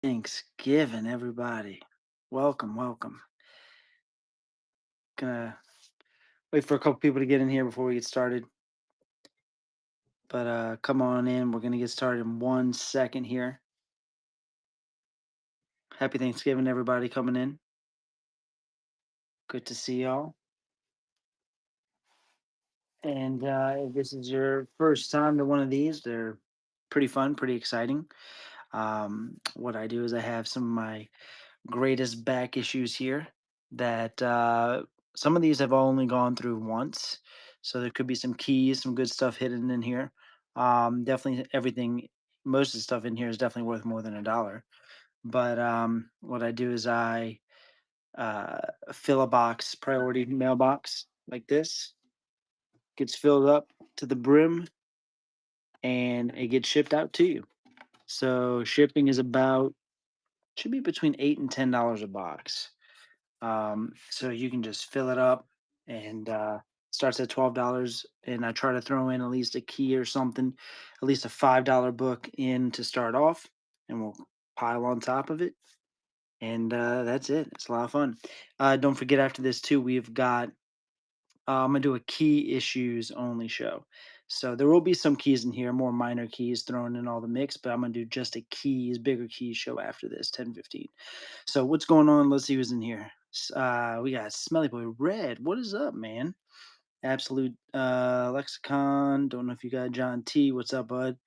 Thanksgiving, everybody. Welcome, welcome. Gonna wait for a couple people to get in here before we get started. But come on in. We're gonna get started in 1 second here. Happy Thanksgiving, everybody coming in. Good to see y'all. And if this is your first time to one of these, they're pretty fun, pretty exciting. What I do is I have some of my greatest back issues here that some of these have only gone through once. So there could be some keys, some good stuff hidden in here. Definitely everything, most of the stuff in here is definitely worth more than $1. But what I do is I uh, fill a box, priority mailbox like this, gets filled up to the brim, and it gets shipped out to you. So shipping is about should be between $8 and $10 a box. So you can just fill it up and starts at $12. And I try to throw in at least a key or something, at least a $5 book in to start off, and we'll pile on top of it. And that's it. It's a lot of fun. Don't forget after this too, we've got I'm gonna do a key issues only show. So there will be some keys in here, more minor keys thrown in all the mix, but I'm gonna do just a keys, bigger keys show after this, 10:15. So what's going on? Let's see who's in here. We got Smelly Boy Red. What is up, man? Absolute Lexicon. Don't know if you got John T. What's up, bud?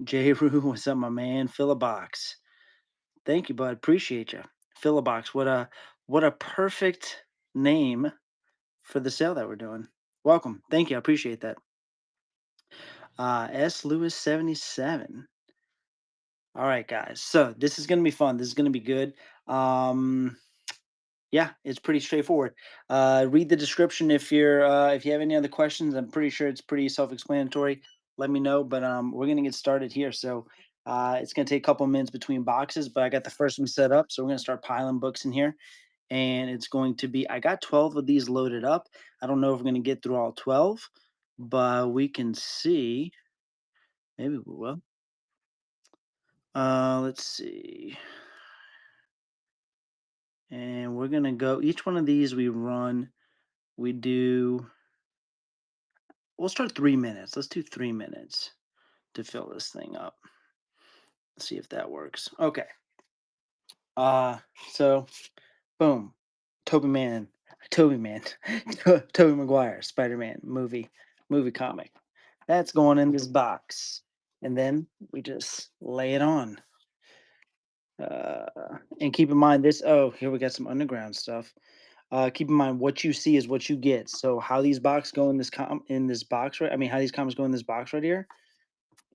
J. Rue. What's up, my man? Fill a box. Thank you, bud. Appreciate you. Fill a box. What a perfect name for the sale that we're doing. Welcome. Thank you. I appreciate that. S. Lewis 77. All right, guys. So this is gonna be fun. This is gonna be good. Um, Yeah, it's pretty straightforward. Read the description if you have any other questions. I'm pretty sure it's pretty self-explanatory. Let me know, but we're gonna get started here. So it's gonna take a couple minutes between boxes, but I got the first one set up, so we're gonna start piling books in here, and it's going to be I got 12 of these loaded up. I don't know if we're gonna get through all 12, but we can see. Maybe we will. Let's see, and we're gonna go. Each one of these we run. We do We'll start 3 minutes. Let's do 3 minutes to fill this thing up. Let's see if that works. Okay. Uh, so boom. Toby Man, Toby Man, Toby Maguire, Spider-Man movie comic. That's going in this box. And then we just lay it on. And keep in mind this. Oh, here we got some underground stuff. Keep in mind what you see is what you get. So how these box go in this box, right? I mean, how these comics go in this box right here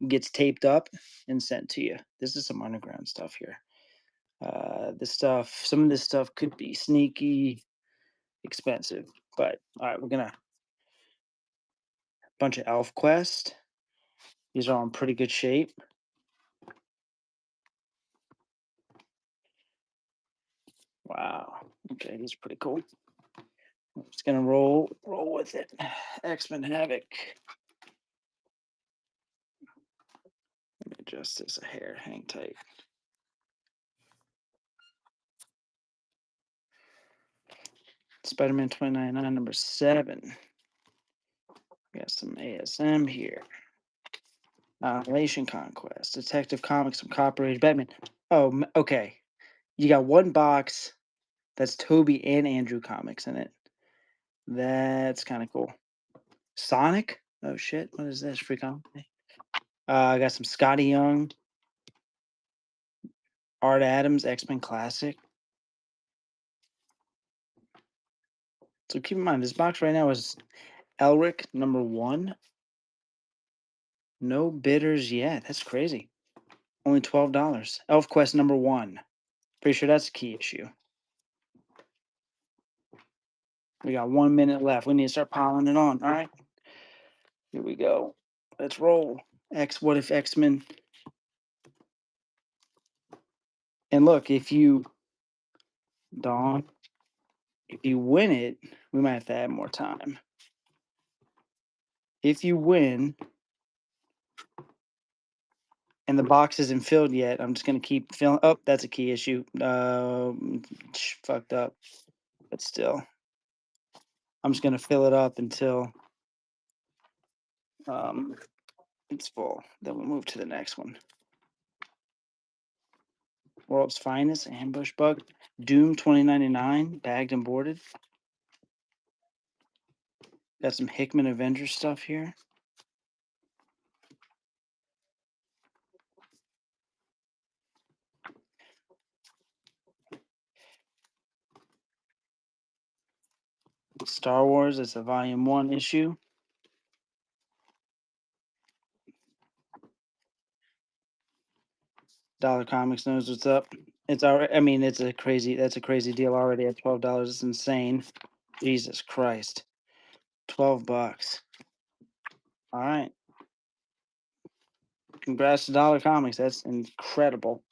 gets taped up and sent to you. This is some underground stuff here. Some of this stuff could be sneaky expensive, but all right, we're gonna bunch of Elf Quest. These are all in pretty good shape. Wow. Okay, these are pretty cool. I'm just gonna roll with it. X-Men Havoc. Let me adjust this a hair. Hang tight. Spider-Man 2099 number 7. We got some ASM here. Annihilation Conquest, Detective Comics, some Copper Age, Batman. Oh, okay. You got one box that's Toby and Andrew comics in it. That's kind of cool. Sonic? Oh shit! What is this? Free comic? I got some Scotty Young, Art Adams, X-Men Classic. So keep in mind, this box right now is Elric number 1. No bidders yet. That's crazy. Only $12. Elf Quest number 1. Pretty sure that's a key issue. We got 1 minute left. We need to start piling it on. All right. Here we go. Let's roll. What if X-Men? And look, if you Dawn, if you win it, we might have to add more time. If you win, and the box isn't filled yet. I'm just gonna keep filling. Oh, that's a key issue. Fucked up, but still, I'm just gonna fill it up until um it's full. Then we'll move to the next one. World's Finest Ambush Bug, Doom 2099, bagged and boarded. Got some Hickman Avengers stuff here. Star Wars, it's a volume 1 issue. Dollar Comics knows what's up. It's already, I mean, that's a crazy deal already at $12. It's insane. Jesus Christ. $12. All right. Congrats to Dollar Comics. That's incredible.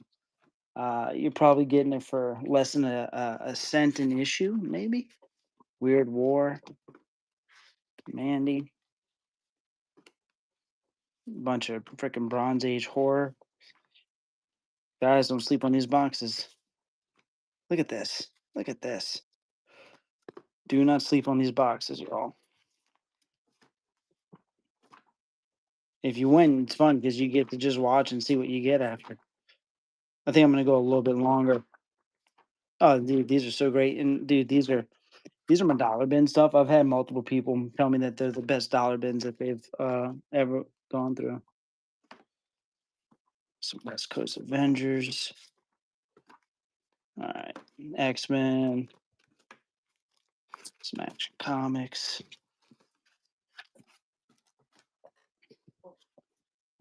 You're probably getting it for less than a cent an issue, maybe. Weird War, Mandy, bunch of freaking Bronze Age horror. Guys, don't sleep on these boxes. Look at this. Look at this. Do not sleep on these boxes, y'all. If you win, it's fun because you get to just watch and see what you get after. I think I'm gonna go a little bit longer. Oh, dude, these are so great, and dude, these are my dollar bin stuff. I've had multiple people tell me that they're the best dollar bins that they've ever gone through. Some West Coast Avengers. All right, X-Men. Some Action Comics.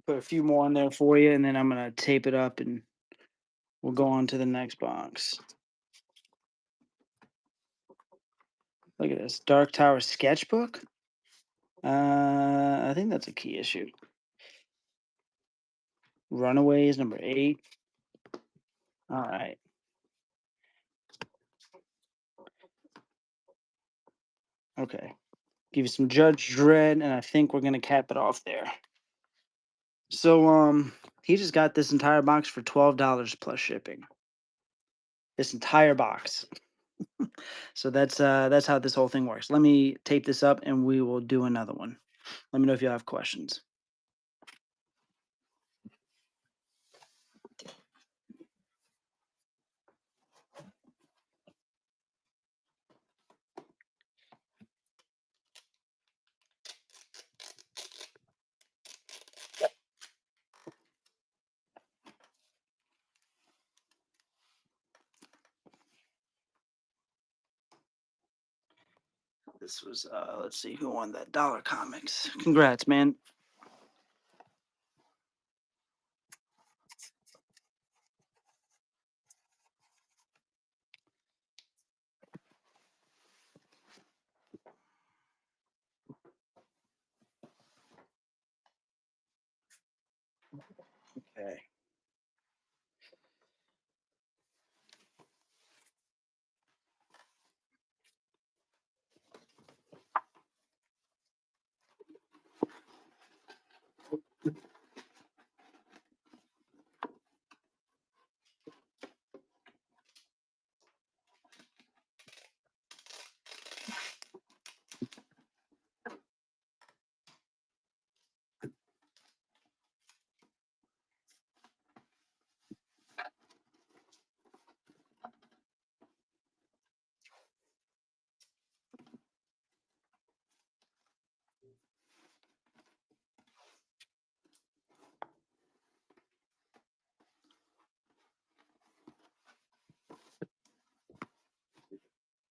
Put a few more on there for you, and then I'm gonna tape it up, and we'll go on to the next box. Look at this Dark Tower sketchbook. I think that's a key issue. Runaways number 8. All right. Okay. Give you some Judge Dredd, and I think we're gonna cap it off there. So he just got this entire box for $12 plus shipping. This entire box. So that's how this whole thing works. Let me tape this up and we will do another one. Let me know if you have questions. This was let's see who won that Dollar Comics. Congrats, man. Okay.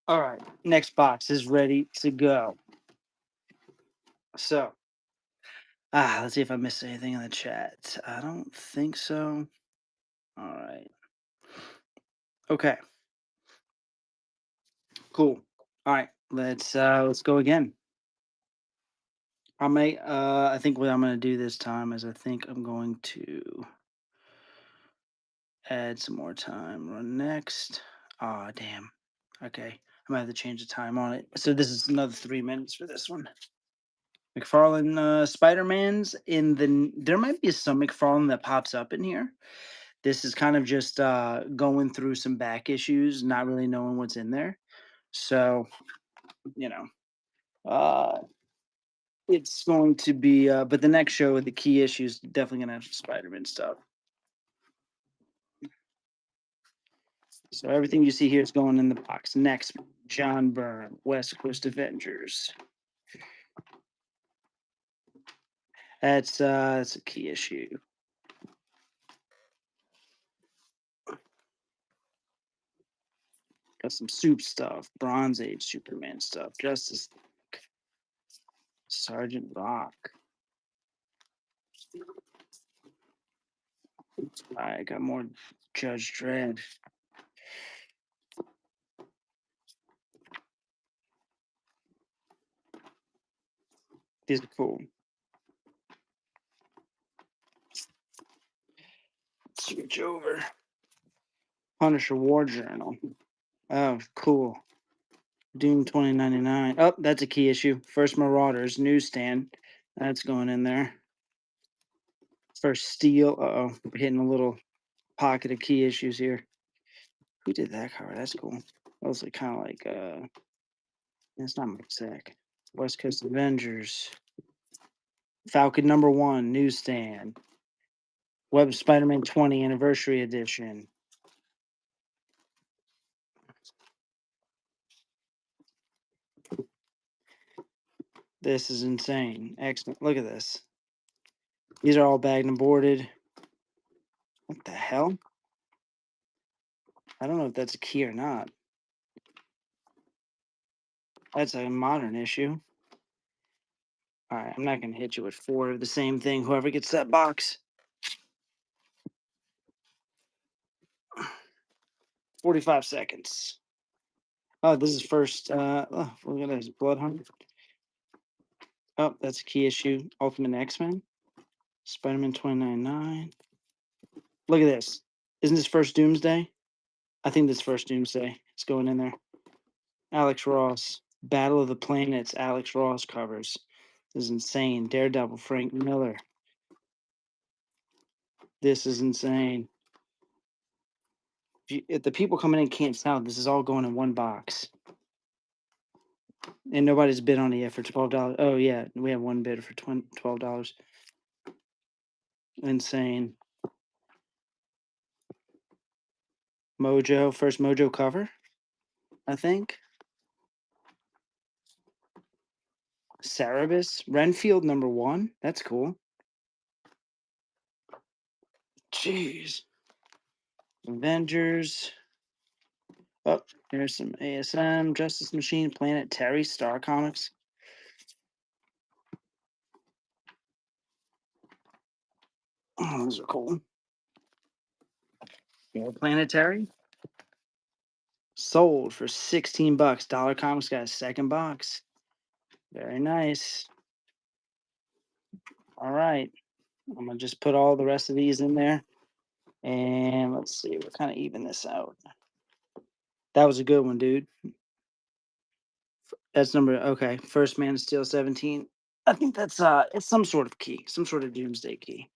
All right. Next box is ready to go. So let's see if I missed anything in the chat. I don't think so. All right. Okay. Cool. All right. Let's go again. I think what I'm gonna do this time is I think I'm going to add some more time. Run next. Ah, damn. Okay. I'm gonna have to change the time on it. So this is another 3 minutes for this one. McFarlane Spider-Man's in there might be some McFarlane that pops up in here. This is kind of just going through some back issues, not really knowing what's in there. So, you know, uh, it's going to be, but the next show with the key issues definitely gonna have some Spider-Man stuff. So everything you see here is going in the box. Next, John Byrne, West Coast Avengers. That's a key issue. Got some soup stuff, Bronze Age Superman stuff, Justice League, Sergeant Rock. I got more Judge Dredd. These are cool. Switch over. Punisher War Journal. Oh, cool. Doom 2099. Oh, that's a key issue. First Marauders newsstand. That's going in there. First Steel. Uh-oh. We're hitting a little pocket of key issues here. Who did that cover? That's cool. That was like kind of like it's not Mike Sack. West Coast Avengers. Falcon #1 newsstand. Web Spider-Man 20 Anniversary Edition. This is insane. Excellent. Look at this. These are all bagged and boarded. What the hell? I don't know if that's a key or not. That's a modern issue. All right, I'm not going to hit you with 4 of the same thing. Whoever gets that box. 45 seconds. Oh, this is first. Oh, look at this. Blood Hunt. Oh, that's a key issue. Ultimate X-Men. Spider-Man 2099. Look at this. Isn't this first Doomsday? I think this first Doomsday. It's going in there. Alex Ross. Battle of the Planets. Alex Ross covers. This is insane. Daredevil. Frank Miller. This is insane. If the people coming in can't tell, this is all going in one box. And nobody's bid on it yet for $12. Oh, yeah. We have one bid for $12. Insane. Mojo. First Mojo cover, I think. Cerebus. Renfield #1. That's cool. Jeez. Avengers. Oh, there's some ASM, Justice Machine, Planet Terry, Star Comics. Oh, those are cool. Planetary. Sold for $16. Dollar Comics got a second box. Very nice. All right. I'm going to just put all the rest of these in there. And let's see. We're kind of even this out. That was a good one, dude. That's number. Okay. First Man of Steel 17. I think that's it's some sort of key. Some sort of Doomsday key.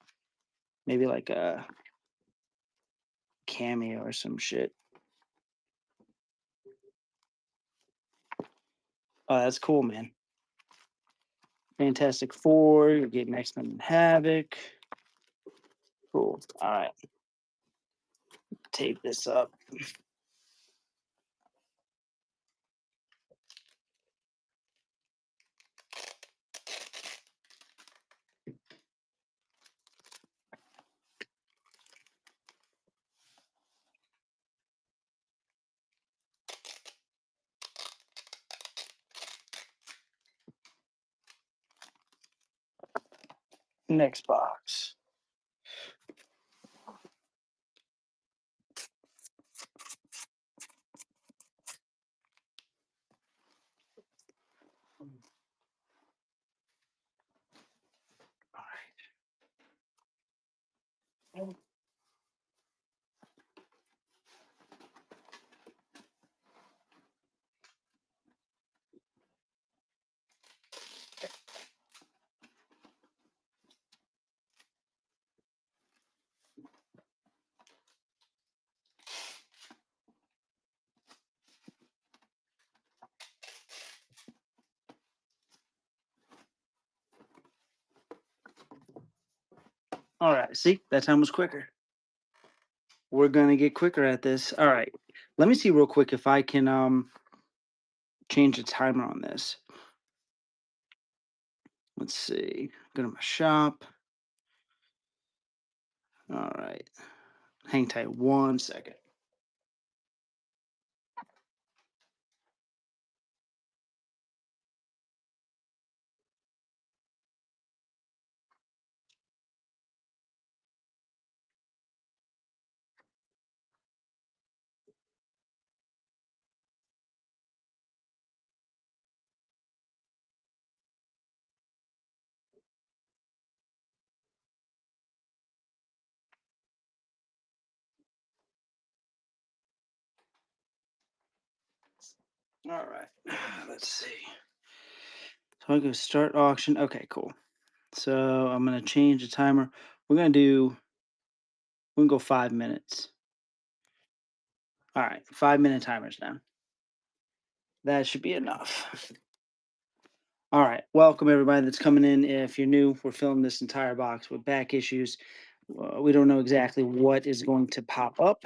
Maybe like a cameo or some shit. Oh, that's cool, man. Fantastic Four. You're getting X-Men and Havoc. Cool. All right. Tape this up. Next box. All right. All right. See, that time was quicker. We're gonna get quicker at this. All right. Let me see real quick if I can change the timer on this. Let's see. Go to my shop. All right. Hang tight 1 second. All right. Let's see. So I go start auction. Okay, cool. So I'm gonna change the timer. We're gonna go 5 minutes. All right, 5 minute timers now. That should be enough. All right, welcome everybody that's coming in. If you're new, we're filling this entire box with back issues. We don't know exactly what is going to pop up.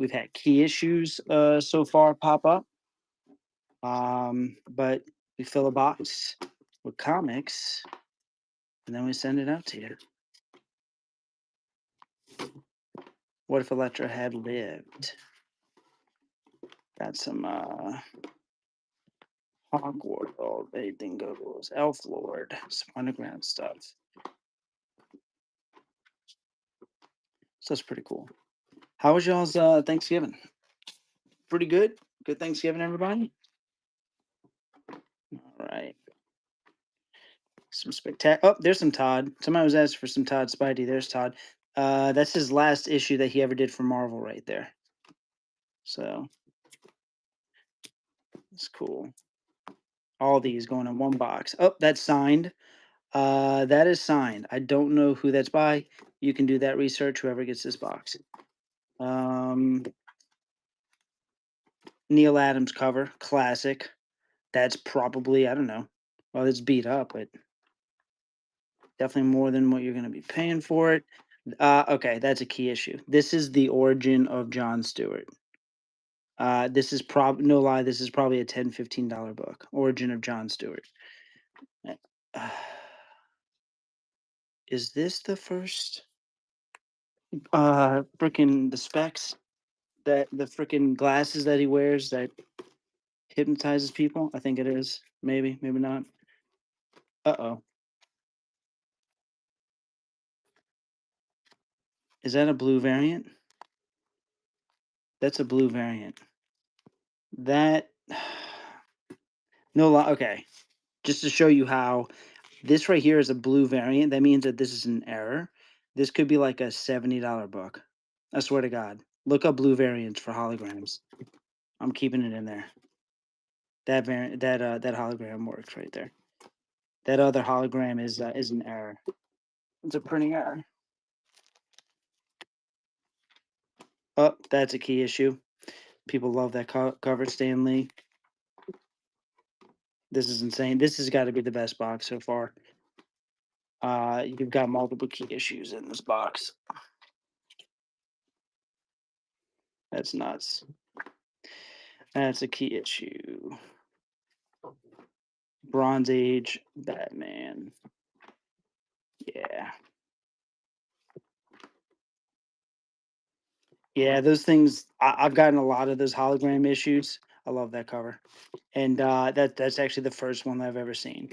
We've had key issues so far pop up, but we fill a box with comics and then we send it out to you. What if Electra had lived? Got some Hogwarts, anything goes, Elf Lord, some underground stuff. So that's pretty cool. How was y'all's Thanksgiving? Pretty good. Good Thanksgiving, everybody. All right. Some spectacular. Oh, there's some Todd. Somebody was asking for some Todd Spidey. There's Todd. That's his last issue that he ever did for Marvel, right there. So it's cool. All these going in one box. Oh, that's signed. That is signed. I don't know who that's by. You can do that research. Whoever gets this box. Neil Adams cover, classic. That's probably, I don't know. Well, it's beat up, but definitely more than what you're going to be paying for it. Okay, that's a key issue. This is the origin of John Stewart. This is no lie, this is probably a $10-15 book. Origin of John Stewart. Is this the first freaking the specs that the freaking glasses that he wears that hypnotizes people? I think it is. Maybe, maybe not. Uh-oh. Is that a blue variant? That's a blue variant. That no lie. Okay. Just to show you how this right here is a blue variant, that means that this is an error. This could be like a $70 book. I swear to God. Look up blue variants for holograms. I'm keeping it in there. That variant, that hologram works right there. That other hologram is an error. It's a printing error. Oh, that's a key issue. People love that cover, Stan Lee. This is insane. This has got to be the best box so far. You've got multiple key issues in this box. That's nuts. That's a key issue. Bronze Age Batman. Yeah. Yeah, those things I've gotten a lot of those hologram issues. I love that cover. And that's actually the first one I've ever seen.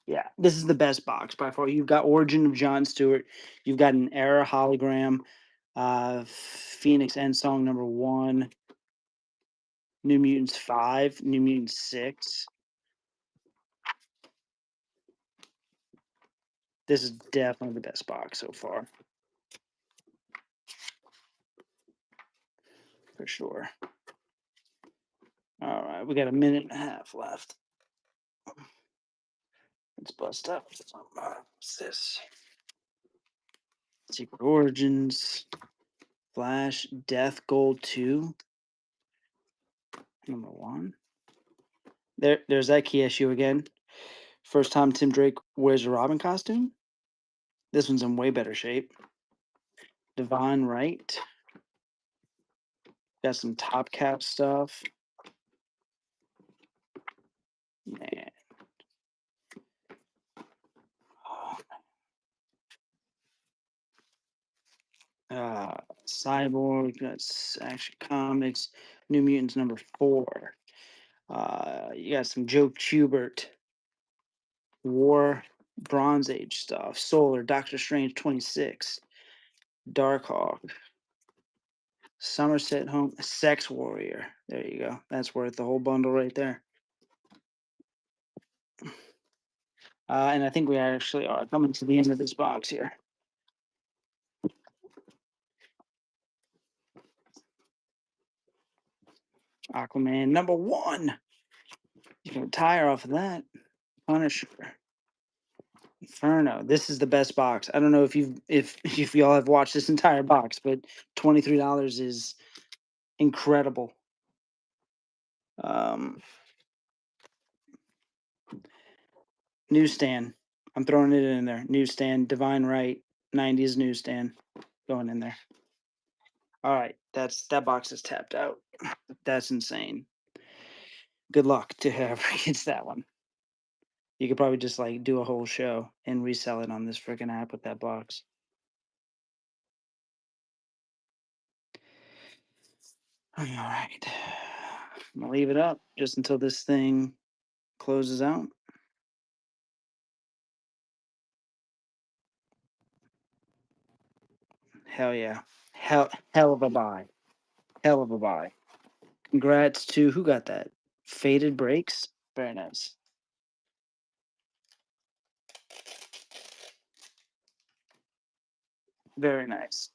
Yeah, this is the best box by far. You've got Origin of John Stewart. You've got an Era hologram, Phoenix End Song #1, New Mutants 5, New Mutants 6. This is definitely the best box so far. For sure. All right, we got a minute and a half left. Let's bust up. What's this? Secret Origins, Flash, Death Gold 2, #1. There's that key issue again. First time Tim Drake wears a Robin costume. This one's in way better shape. Divine Right. Got some top cap stuff. Man. Oh, Cyborg, that's Action Comics, New Mutants #4. You got some Joe Kubert, War, Bronze Age stuff, Solar, Doctor Strange 26, Darkhawk, Somerset Home, Sex Warrior. There you go. That's worth the whole bundle right there. And I think we actually are coming to the end of this box here. Aquaman #1. You can retire off of that. Punisher. Inferno. This is the best box. I don't know if y'all have watched this entire box, but $23 is incredible. Newsstand. I'm throwing it in there. Newsstand. Divine Right. 90s newsstand. Going in there. All right. That box is tapped out. That's insane. Good luck to whoever gets that one. You could probably just like do a whole show and resell it on this freaking app with that box. All right. I'm gonna leave it up just until this thing closes out. Hell yeah. Hell of a buy. Hell of a buy. Congrats to who got that? Faded Breaks. Very nice. Very nice.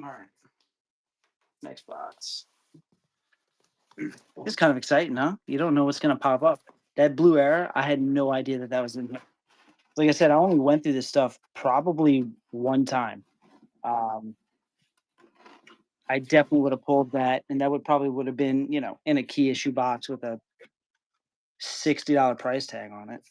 All right. Next box. It's kind of exciting, huh? You don't know what's gonna pop up. That Blue Era, I had no idea that was in here. Like I said, I only went through this stuff probably one time. I definitely would have pulled that, and that would have been, in a key issue box with a $60 price tag on it.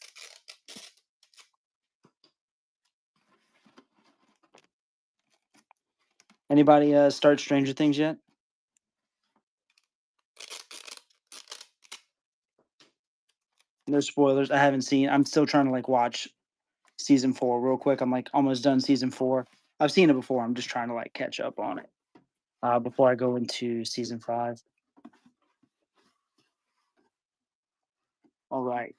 Anybody start Stranger Things yet? No spoilers. I haven't seen. I'm still trying to like watch season 4 real quick. I'm like almost done season 4. I've seen it before. I'm just trying to like catch up on it before I go into season 5. All right.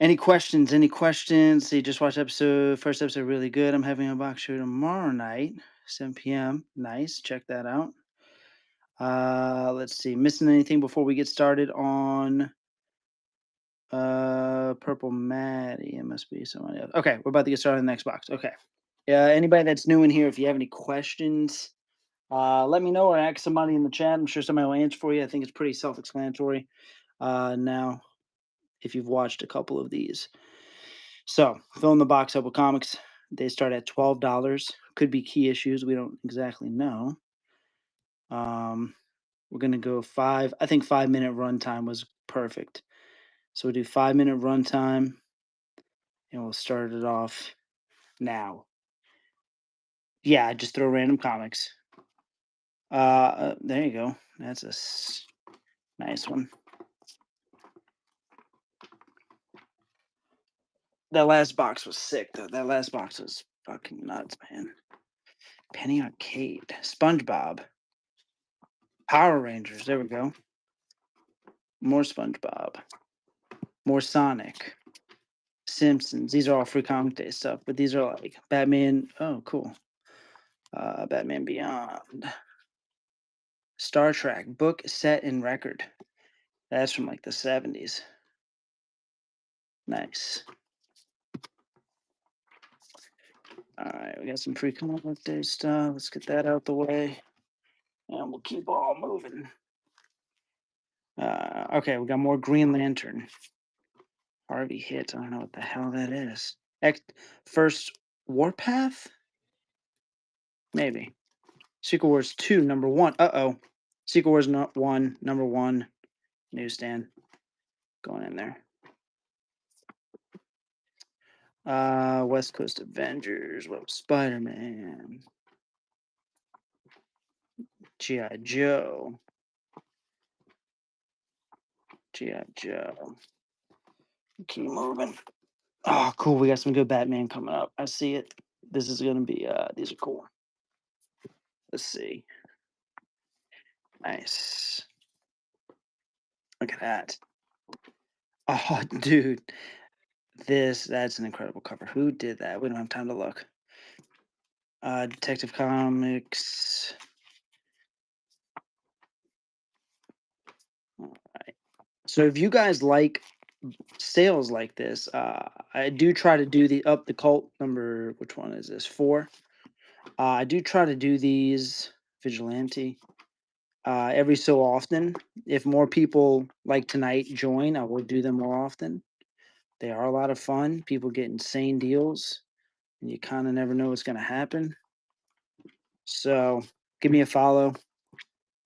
Any questions? Any questions? So you just watched first episode, really good. I'm having a box show tomorrow night, 7 p.m. Nice. Check that out. Let's see. Missing anything before we get started on Purple Maddie? It must be somebody else. Okay, we're about to get started on the next box. Okay. Anybody that's new in here, if you have any questions, let me know or ask somebody in the chat. I'm sure somebody will answer for you. I think it's pretty self-explanatory now if you've watched a couple of these. So, filling the box up with comics. They start at $12. Could be key issues. We don't exactly know. We're going to go 5. I think 5-minute runtime was perfect. So we'll do 5-minute runtime, and we'll start it off now. Yeah, just throw random comics. There you go. That's a nice one. That last box was sick, though. That last box was fucking nuts, man. Penny Arcade, SpongeBob, Power Rangers. There we go. More SpongeBob, more Sonic, Simpsons. These are all free comic day stuff, but these are like Batman. Oh, cool. Batman Beyond, Star Trek book, set, and record. That's from like the 70s. Nice. All right, we got some pre-Columbus Day stuff. Let's get that out the way, and we'll keep all moving. Okay, we got more Green Lantern. Harvey hit. I don't know what the hell that is. First Warpath? Maybe. Secret Wars 2, number 1. Uh-oh. Secret Wars 1, number 1. Newsstand. Going in there. West Coast Avengers. What was Spider-Man? G.I. Joe. G.I. Joe. Keep moving. Oh, cool. We got some good Batman coming up. I see it. This is going to be, these are cool. Let's see. Nice. Look at that. Oh, dude. That's an incredible cover. Who did that? We don't have time to look. Detective Comics. All right. So if you guys like sales like this, I do try to do the Up the Cult number. Which one is this? 4. I do try to do these Vigilante every so often. If more people like tonight join, I will do them more often. They are a lot of fun. People get insane deals, and you kind of never know what's going to happen. So give me a follow,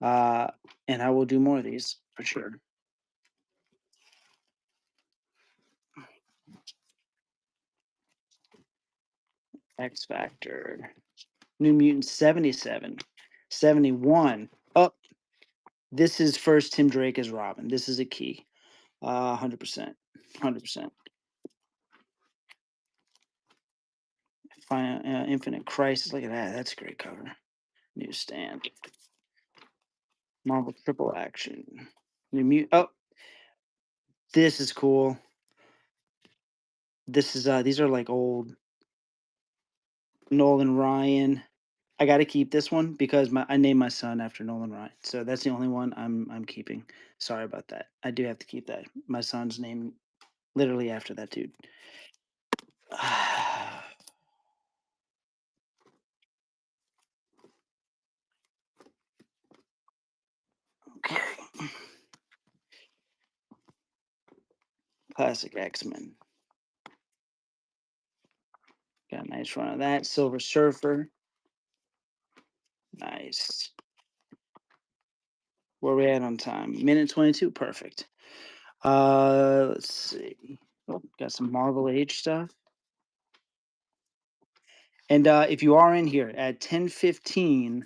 and I will do more of these for sure. X Factor. New Mutant 77. 71. Oh, this is first Tim Drake as Robin. This is a key. 100%. 100%. Infinite Crisis. Look at that. That's a great cover. Newsstand. Marvel Triple Action. New Mutant. Oh, this is cool. This is these are like old Nolan Ryan. I got to keep this one because I named my son after Nolan Ryan, so that's the only one I'm keeping. Sorry about that. I do have to keep that. My son's name literally after that dude. Okay. Classic X-Men. Got a nice run of that. Silver Surfer. Nice. Where we at on time? Minute 22. Perfect. Let's see. Oh, got some Marvel Age stuff. And if you are in here at 10:15,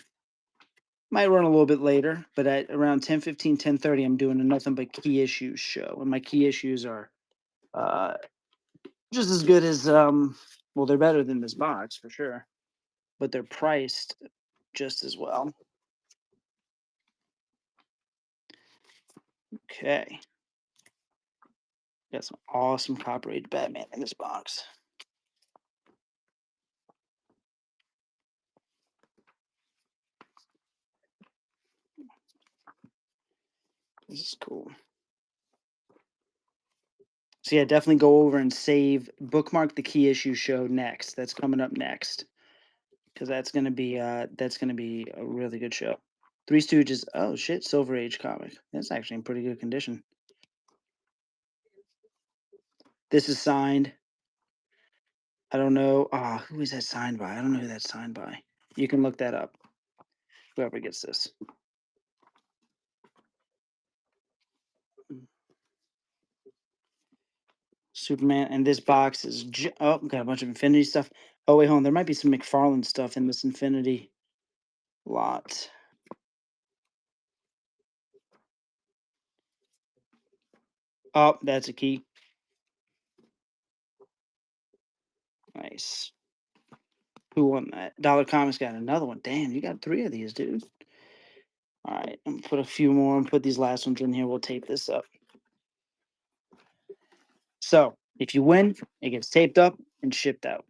might run a little bit later, but at around 10:15, 10:30, I'm doing a nothing but key issues show. And my key issues are just as good as well, they're better than this box for sure, but they're priced just as well. Okay. Got some awesome copyrighted Batman in this box. This is cool. So yeah, definitely go over and bookmark the key issue show next. That's coming up next. Because that's gonna be a really good show. Three Stooges. Oh shit, Silver Age comic. That's actually in pretty good condition. This is signed. I don't know. Who is that signed by? I don't know who that's signed by. You can look that up. Whoever gets this. Superman, and this box is got a bunch of Infinity stuff. Oh wait, hold on. There might be some McFarlane stuff in this Infinity lot. Oh, that's a key. Nice. Who won that? Dollar Comics got another one. Damn, you got 3 of these, dude. All right, I'm gonna put a few more and put these last ones in here. We'll tape this up. So if you win, it gets taped up and shipped out.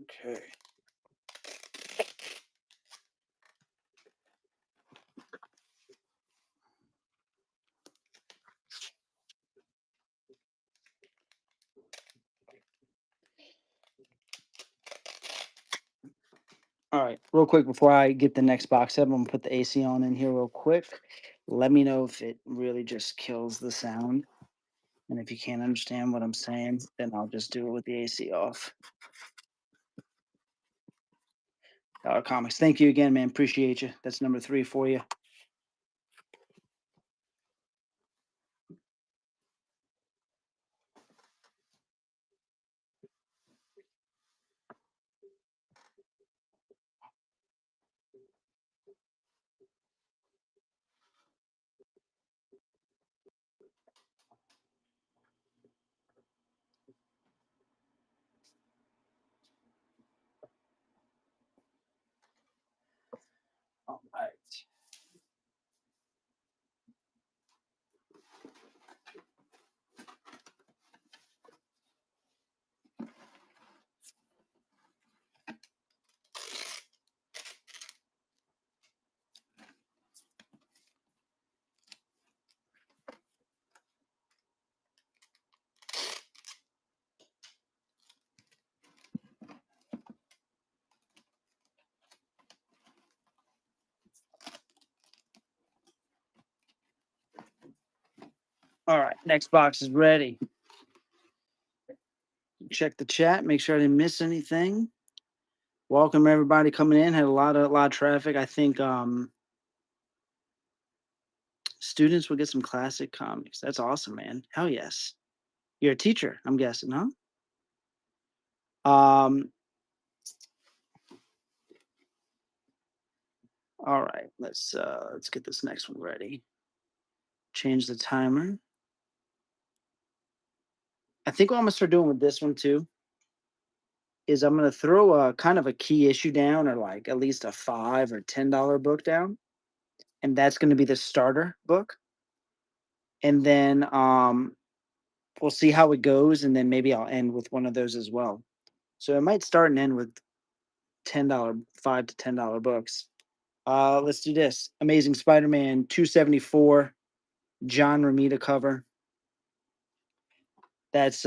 Okay. All right, real quick before I get the next box up, I'm gonna put the AC on in here real quick. Let me know if it really just kills the sound. And if you can't understand what I'm saying, then I'll just do it with the AC off. Comics. Thank you again, man. Appreciate you. That's number 3 for you. All right. All right. Next box is ready. Check the chat. Make sure I didn't miss anything. Welcome everybody coming in. Had a lot of traffic. I think students will get some classic comics. That's awesome, man. Hell yes. You're a teacher, I'm guessing, huh? All right. Let's get this next one ready. Change the timer. I think what I'm gonna start doing with this one too is I'm gonna throw a kind of a key issue down, or like at least a $5 or $10 book down, and that's gonna be the starter book. And then we'll see how it goes, and then maybe I'll end with one of those as well. So it might start and end with $10, $5 to $10 books. Let's do this. Amazing Spider-Man 274, John Romita cover. That's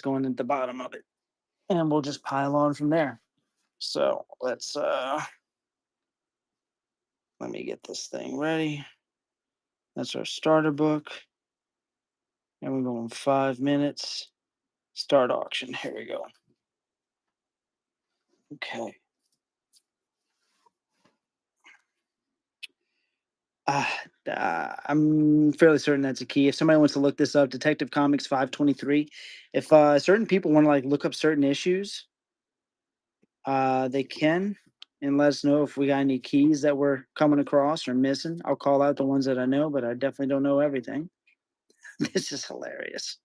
going at the bottom of it. And we'll just pile on from there. So let me get this thing ready. That's our starter book. And we're going 5 minutes. Start auction. Here we go. Okay. Uh, I'm fairly certain that's a key. If somebody wants to look this up, Detective Comics 523. If certain people want to like look up certain issues, they can, and let us know if we got any keys that we're coming across or missing. I'll call out the ones that I know, but I definitely don't know everything. This is hilarious.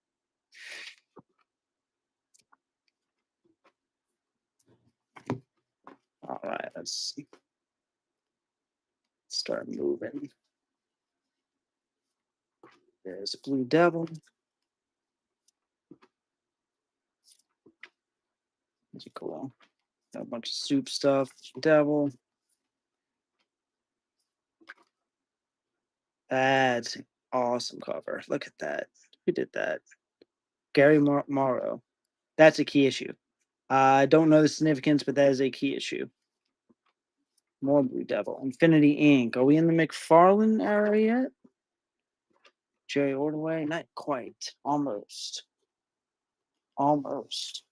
All right, let's start moving. There's Blue Devil. That's cool. Got a bunch of soup stuff. Devil. That's an awesome cover. Look at that. Who did that? Gary Morrow. That's a key issue. I don't know the significance, but that is a key issue. More Blue Devil. Infinity Inc. Are we in the McFarlane era yet? Jerry Ordway? Not quite. Almost. Almost.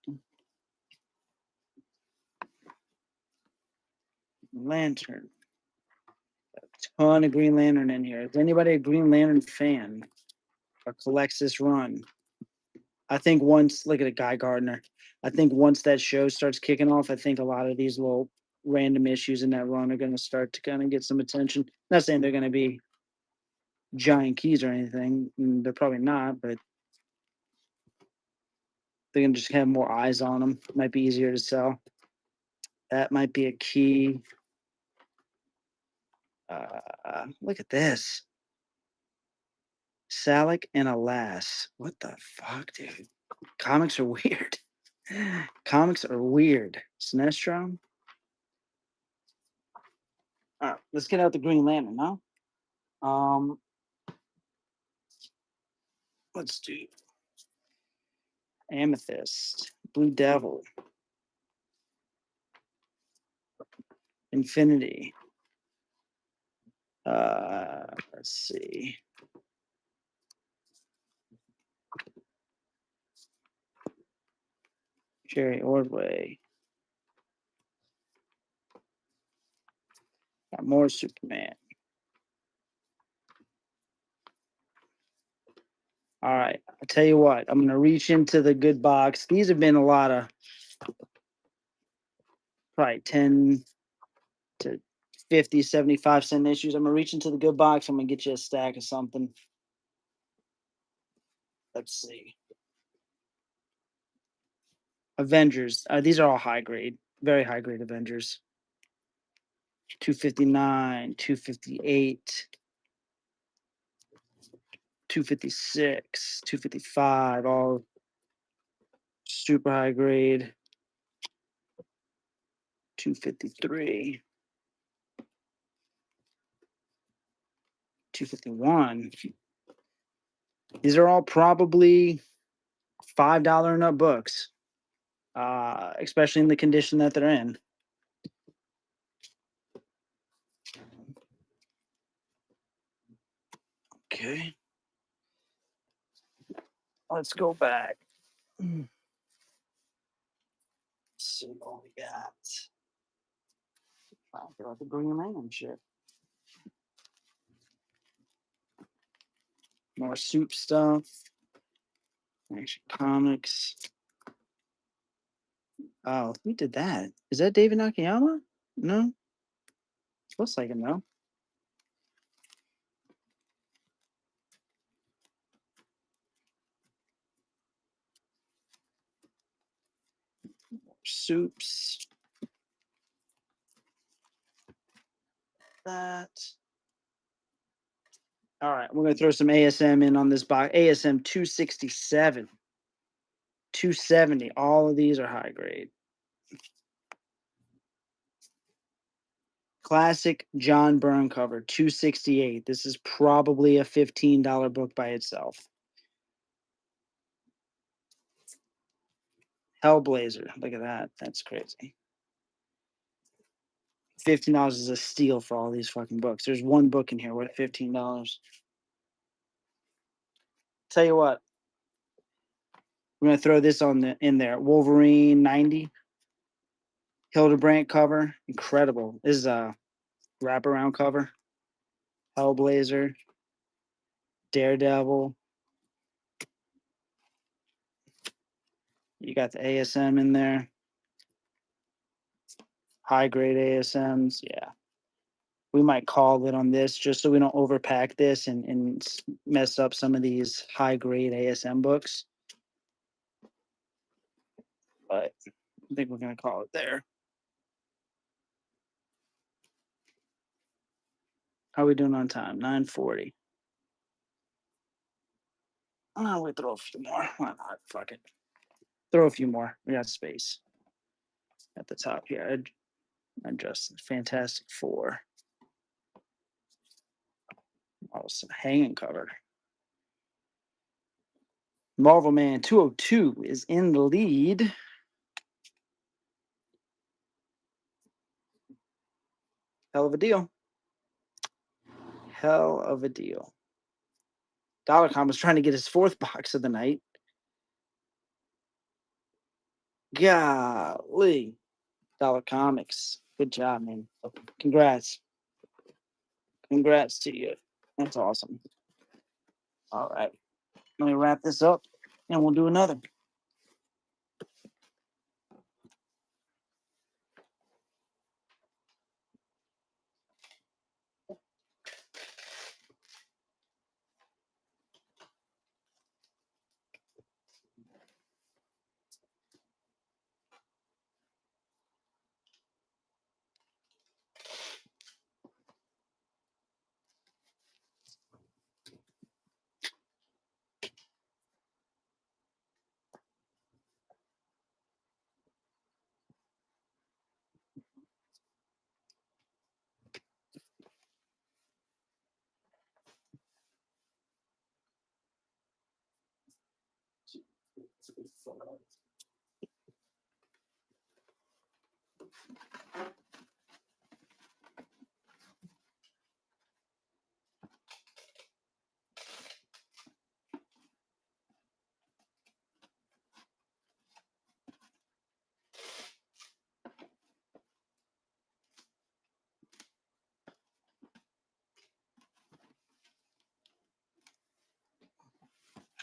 Lantern. Ton of Green Lantern in here. Is anybody a Green Lantern fan or collects this run? I think once, look at a Guy Gardner. I think once that show starts kicking off, I think a lot of these little random issues in that run are going to start to kind of get some attention. Not saying they're going to be giant keys or anything. They're probably not, but they're going to just have more eyes on them. Might be easier to sell. That might be a key. Look at this. Salic and Alas. What the fuck, dude? Comics are weird. Comics are weird. Sinestro. All right, let's get out the Green Lantern now. Let's do Amethyst, Blue Devil. Infinity. Let's see. Jerry Ordway. Got more Superman. All right. I'll tell you what, I'm going to reach into the good box. These have been a lot of probably 10 to 50, 75 cent issues. I'm going to reach into the good box. I'm going to get you a stack of something. Let's see. Avengers. These are all high grade, very high grade Avengers. 259, 258, 256, 255, all super high grade. 253, 251. These are all probably $5 and up books, especially in the condition that they're in. Okay. Let's go back. Let's see what we got. I feel like the Green Lantern shit. More soup stuff. Action comics. Oh, who did that? Is that David Nakayama? No? Looks like it, no. Soups. That. All right, we're gonna throw some ASM in on this box. ASM 267, 270. All of these are high grade. Classic John Byrne cover, 268. This is probably a $15 book by itself. Hellblazer. Look at that. That's crazy. $15 is a steal for all these fucking books. There's one book in here worth $15. Tell you what, we're gonna throw this in there. Wolverine 90. Hildebrandt cover. Incredible. This is a wraparound cover. Hellblazer. Daredevil. You got the ASM in there. High grade ASMs. Yeah. We might call it on this just so we don't overpack this and mess up some of these high grade ASM books. But I think we're going to call it there. How are we doing on time? 9:40. Oh, we throw a few more. Why not? Fuck it. Throw a few more. We got space at the top here. Adjust Fantastic Four. Oh, some hanging cover. Marvel Man 202 is in the lead. Hell of a deal. Hell of a deal. Dollarcom was trying to get his fourth box of the night. Golly. Dollar Comics. Good job, man. Congrats. Congrats to you. That's awesome. All right. Let me wrap this up and we'll do another.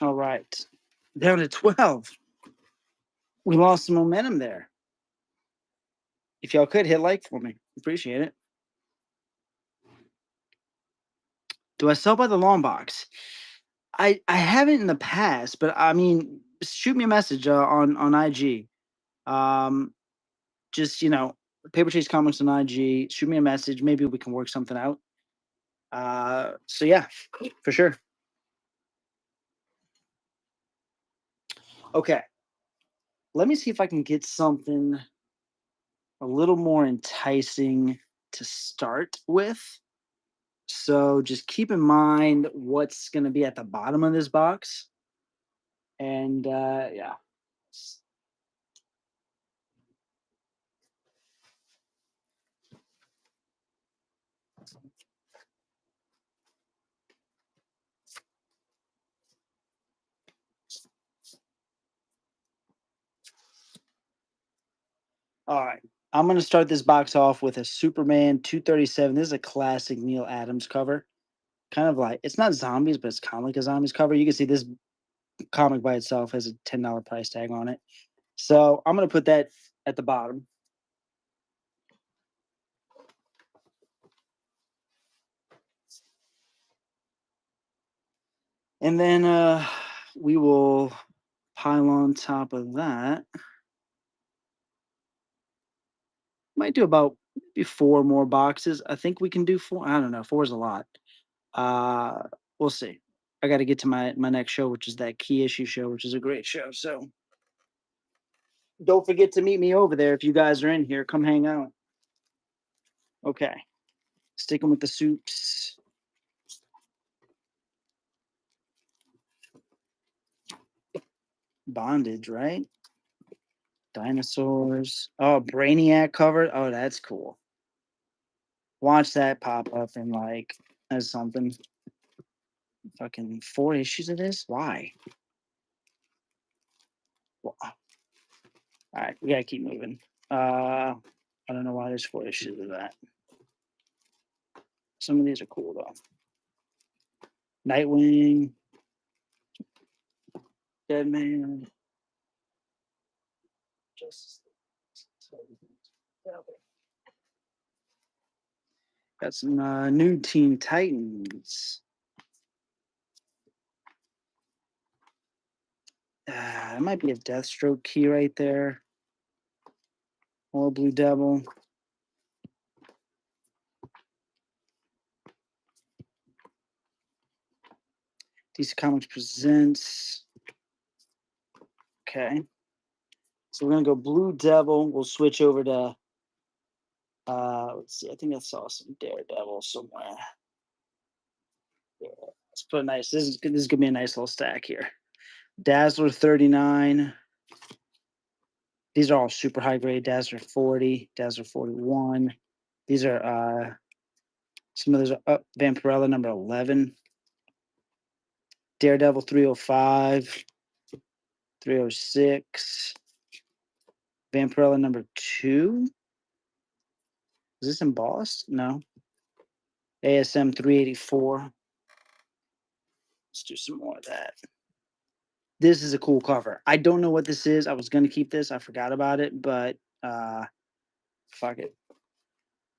All right. Down to 12. We lost some momentum there. If y'all could hit like for me, appreciate it. Do I sell by the long box? I haven't in the past, but I mean, shoot me a message on IG. Um, just Paper Chase Comics on IG. Shoot me a message. Maybe we can work something out. So yeah, for sure. Okay, let me see if I can get something a little more enticing to start with. So just keep in mind what's going to be at the bottom of this box. And yeah. All right. I'm going to start this box off with a Superman 237. This is a classic Neil Adams cover. Kind of like, it's not zombies, but it's kind of like a zombies cover. You can see this comic by itself has a $10 price tag on it. So I'm going to put that at the bottom. And then we will pile on top of that. Might do about maybe four more boxes. I think we can do four. I don't know. Four is a lot. Uh, we'll see. I got to get to my next show, which is that key issue show, which is a great show. So don't forget to meet me over there if you guys are in here. Come hang out. Okay. Sticking with the soups. Bondage, right? Dinosaurs. Oh, Brainiac covered. Oh, that's cool. Watch that pop up in like as something. Fucking 4 issues of this? Why? Well, all right, we gotta keep moving. I don't know why there's 4 issues of that. Some of these are cool though. Nightwing, Deadman, Justice League. Got some new Teen Titans. That might be a Deathstroke key right there. Or Blue Devil. DC Comics presents. Okay. So we're gonna go Blue Devil. We'll switch over to let's see, I think I saw some Daredevil somewhere. Yeah, let's put a nice this is gonna be a nice little stack here. Dazzler 39. These are all super high grade. Dazzler 40, Dazzler 41. These are some of those are up. Vampirella number 11. Daredevil 305. 306. Vampirella number 2. Is this embossed? No. ASM 384. Let's do some more of that. This is a cool cover. I don't know what this is. I was gonna keep this. I forgot about it, but fuck it.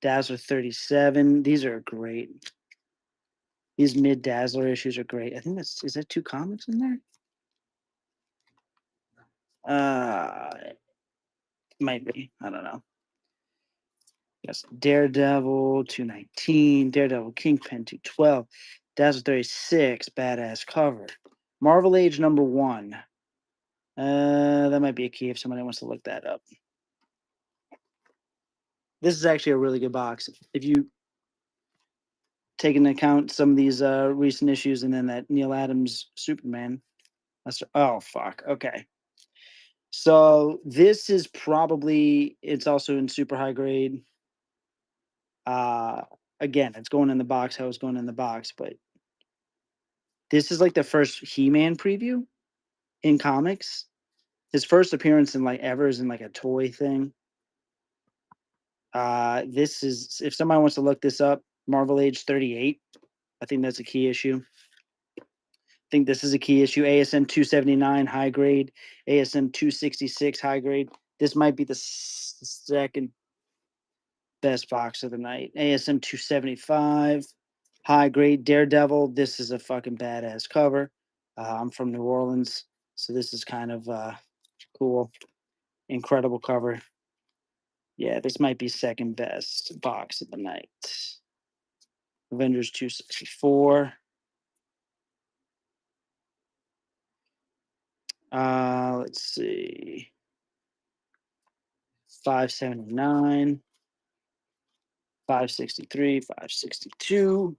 Dazzler 37. These are great. These mid Dazzler issues are great. I think is that 2 comics in there? Might be. I don't know. Yes, Daredevil 219, Daredevil Kingpin 212, Dazzler 36, badass cover. Marvel Age number 1. That might be a key if somebody wants to look that up. This is actually a really good box. If you take into account some of these recent issues and then that Neil Adams Superman. Oh fuck. Okay. So this is probably it's also in super high grade. Again, it's going in the box how it's going in the box, but this is like the first He-Man preview in comics. His first appearance in like ever is in like a toy thing. This is if somebody wants to look this up, Marvel Age 38. I think that's a key issue. think this is a key issue. ASM 279 high grade, ASM 266 high grade. This might be the second best box of the night. ASM 275 high grade Daredevil. This is a fucking badass cover. I'm from New Orleans, so this is kind of cool. Incredible cover. Yeah, this might be second best box of the night. Avengers 264. Let's see. 579, 563, 562.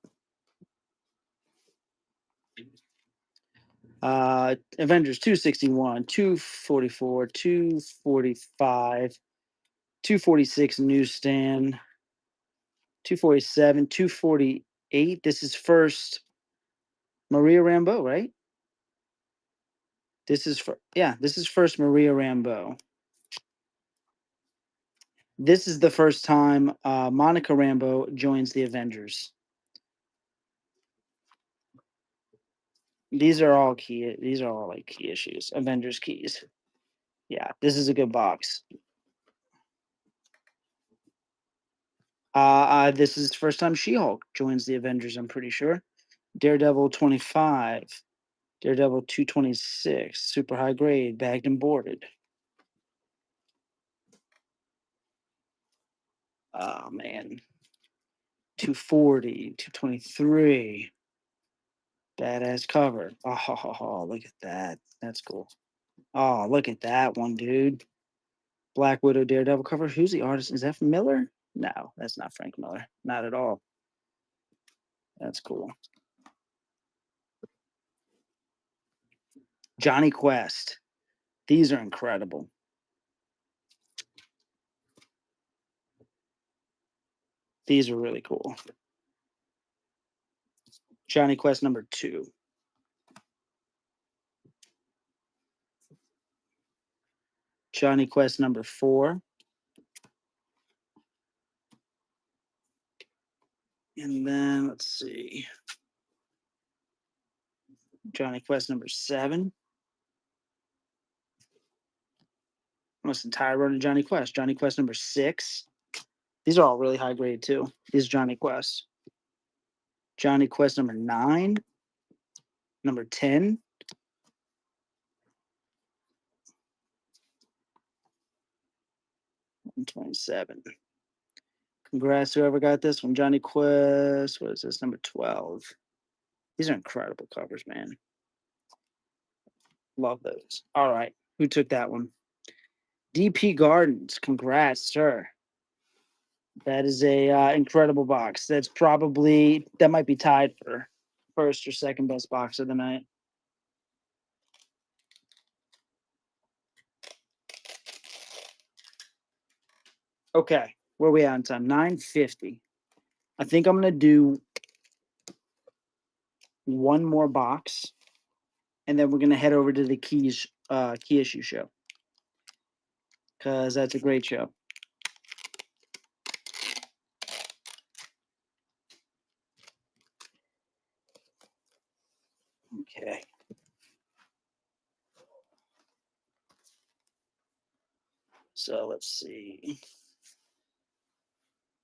Avengers 261, 244, 245, 246 newsstand, 247, 248. This is first Maria Rambeau, right? This is this is first Maria Rambeau. This is the first time Monica Rambeau joins the Avengers. These are all key. These are all like key issues. Avengers keys. Yeah, this is a good box. This is the first time She-Hulk joins the Avengers. I'm pretty sure. Daredevil 25, Daredevil 226, super high grade, bagged and boarded. Oh man, 240, 223. Badass cover. Oh, look at that. That's cool. Oh, look at that one, dude. Black Widow Daredevil cover. Who's the artist? Is that Miller? No, that's not Frank Miller. Not at all. That's cool. Johnny Quest. These are incredible. These are really cool. Johnny Quest number 2. Johnny Quest number 4. And then let's see. Johnny Quest number 7. Almost entire run of Johnny Quest. Johnny Quest number 6. These are all really high grade too. These Johnny Quest. Johnny Quest number 9. Number 10. And 27. Congrats whoever got this one. Johnny Quest. What is this? Number 12. These are incredible covers, man. Love those. All right. Who took that one? DP Gardens. Congrats, sir. That is a incredible box. That might be tied for first or second best box of the night. Okay, where are we at on time? 9:50. I think I'm gonna do one more box, and then we're gonna head over to the key issue show because that's a great show. Okay. So let's see.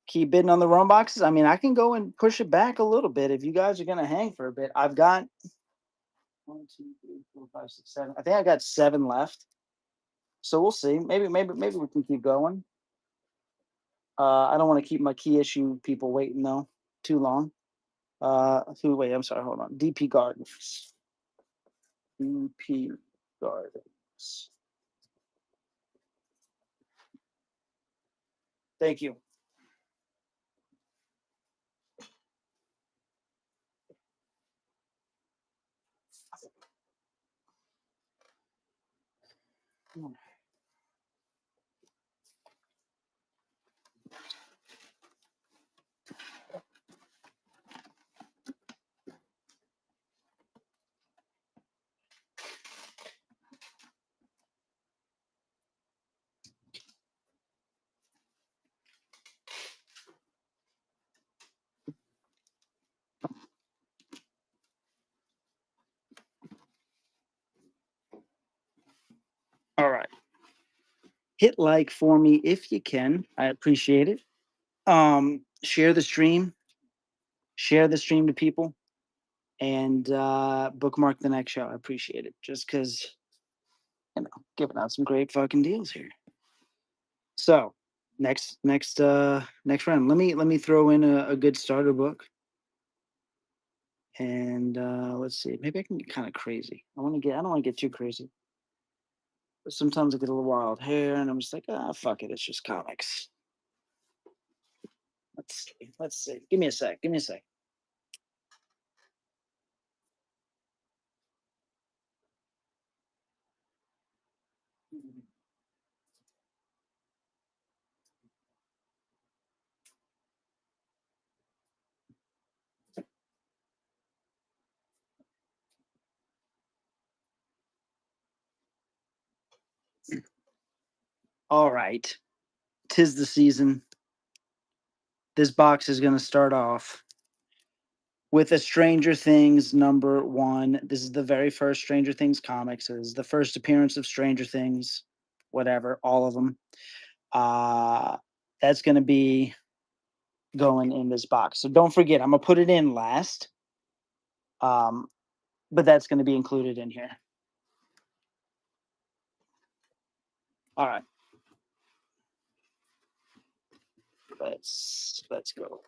Keep bidding on the run boxes. I mean, I can go and push it back a little bit if you guys are gonna hang for a bit. I've got 1, 2, 3, 4, 5, 6, 7. I think I got 7 left. So we'll see. Maybe we can keep going. I don't want to keep my key issue people waiting though too long. Wait, I'm sorry, hold on. DP Gardens. DP Gardens. Thank you. hit like for me if you can. I appreciate it. Share the stream, share the stream to people, and bookmark the next show. I appreciate it. Just because giving out some great fucking deals here. So next round. Let me throw in a good starter book. And let's see. Maybe I can get kind of crazy. I don't want to get too crazy. But sometimes I get a little wild hair and I'm just like, ah, fuck it, it's just comics. Let's see. Let's see. Give me a sec. Give me a sec. All right. Tis the season. This box is gonna start off with a Stranger Things #1. This is the very first Stranger Things comics. It is the first appearance of Stranger Things, whatever, all of them. Uh, that's going to be going in this box. So don't forget, I'm going to put it in last, um, but that's going to be included in here. All right. Let's go. All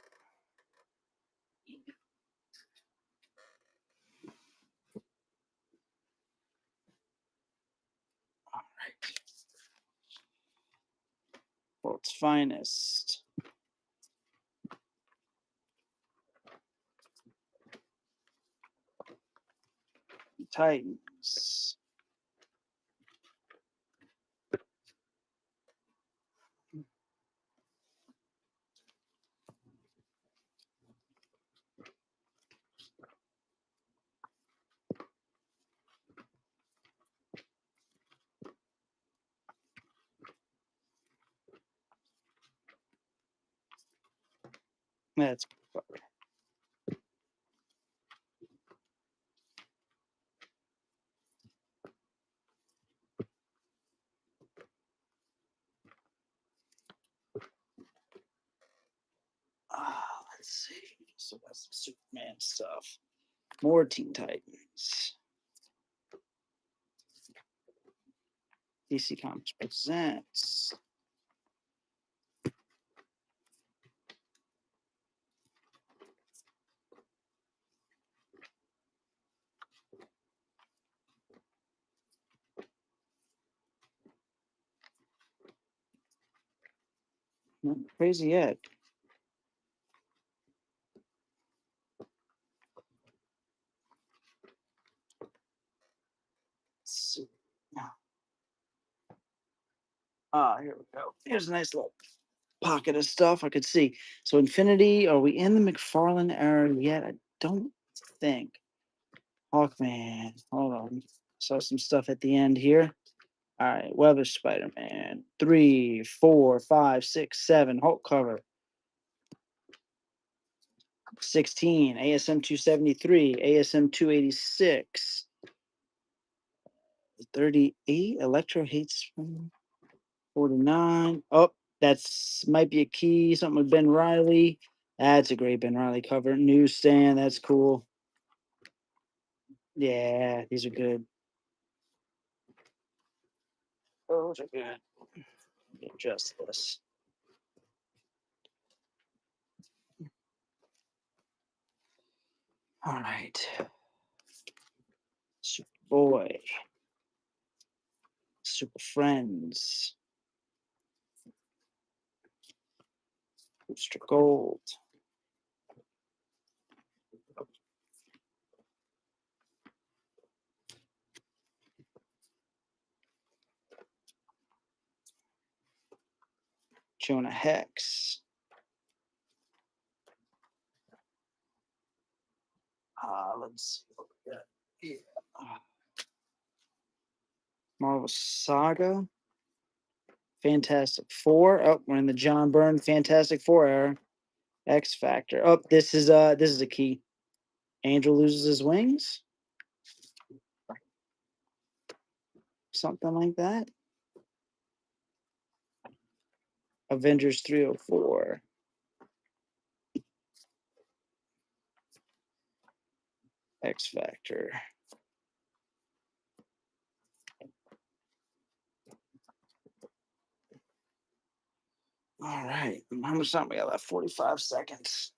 right. World's finest. Titans. That's let's see. So that's the Superman stuff. More Teen Titans. DC Comics presents. Not crazy yet. Let's see. Here we go. Here's a nice little pocket of stuff I could see. So Infinity, are we in the McFarlane era yet? I don't think. Hawkman. Hold on. Saw some stuff at the end here. All right, Weather Spider-Man. 3, 4, 5, 6, 7. Hulk cover. 16. ASM 273. ASM 286. 38. Electro hates 49. Oh, that's might be a key. Something with Ben Riley. That's a great Ben Riley cover. Newsstand. That's cool. Yeah, these are good. Those are good. Adjust this. All right. Superboy. Super Friends. Booster Gold. Jonah Hex. Let's see what we got. Yeah. Marvel Saga. Fantastic Four. Oh, we're in the John Byrne Fantastic Four era. X Factor. Oh, this is a key. Angel loses his wings. Something like that. Avengers 304. X Factor. All right. How much time we got left? 45 seconds.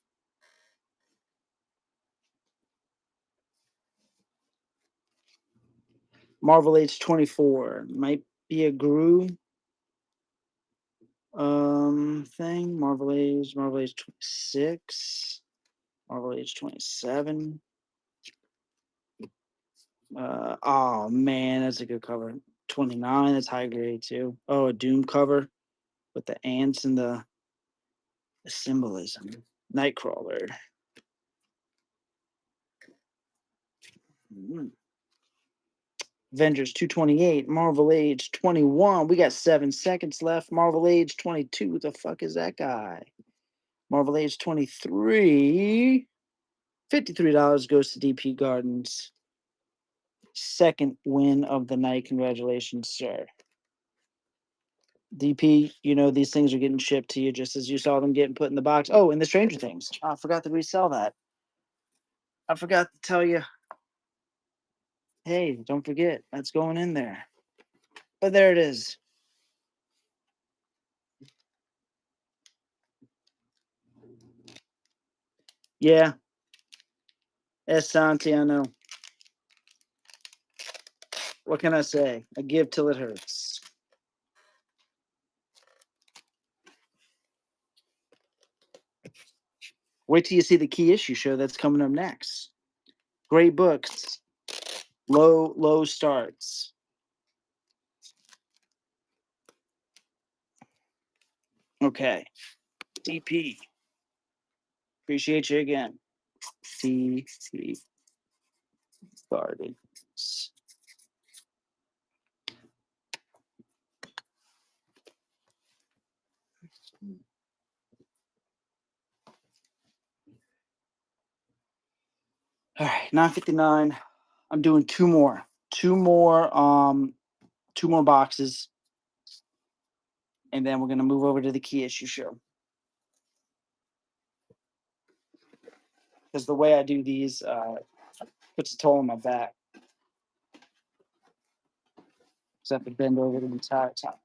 Marvel Age 24. Might be a Gru thing. Marvel Age 26. Marvel Age 27. Oh man, that's a good cover. 29, that's high grade too. Oh, a Doom cover with the ants and the symbolism. Nightcrawler. Mm. Avengers 228, Marvel Age 21. We got 7 seconds left. Marvel Age 22. Who the fuck is that guy? Marvel Age 23. $53 goes to DP Gardens. Second win of the night. Congratulations, sir. DP, you know these things are getting shipped to you just as you saw them getting put in the box. Oh, and the Stranger Things. Oh, I forgot to resell that. I forgot to tell you, hey, don't forget, that's going in there. But there it is. Yeah, Santi, I know. What can I say? I give till it hurts. Wait till you see the key issue show that's coming up next. Great books. Low starts. Okay. DP. Appreciate you again. DP Gardens. All right, 9:59. I'm doing two more. Two more boxes. And then we're gonna move over to the key issue show. Because the way I do these puts a toll on my back. Because I have to bend over the entire time.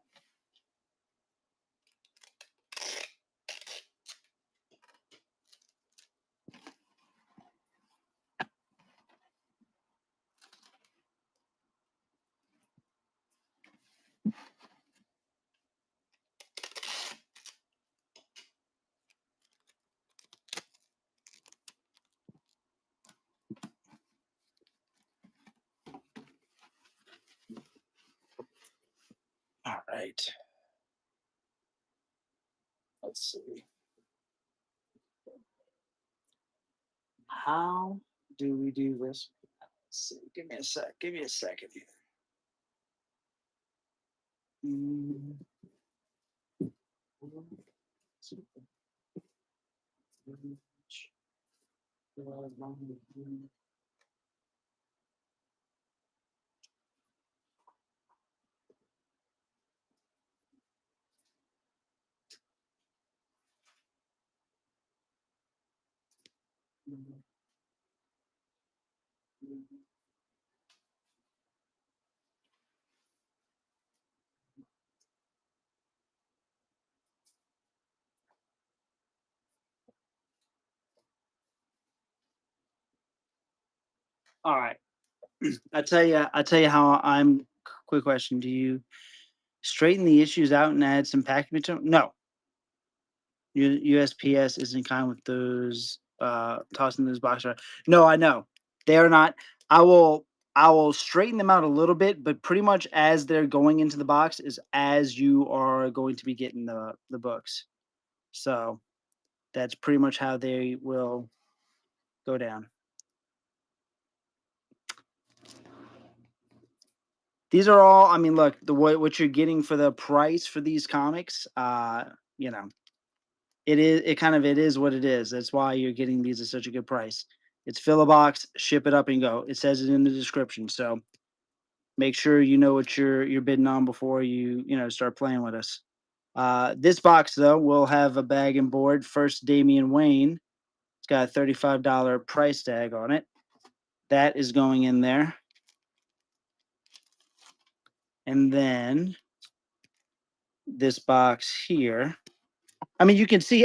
All right. Let's see. How do we do this? Let's see. Give me a sec. Give me a second here. Mm. All right. I tell you how I'm. Quick question: do you straighten the issues out and add some packing material? No. USPS isn't kind with those tossing those boxes around. No, I know they are not. I will straighten them out a little bit, but pretty much as they're going into the box is as you are going to be getting the books. So that's pretty much how they will go down. These are all. I mean, look, what you're getting for the price for these comics. You know, it is what it is. That's why you're getting these at such a good price. It's fill a box, ship it up and go. It says it in the description. So make sure you know what you're bidding on before you start playing with us. This box though will have a bag and board. First Damian Wayne. It's got a $35 price tag on it. That is going in there. And then this box here. I mean, you can see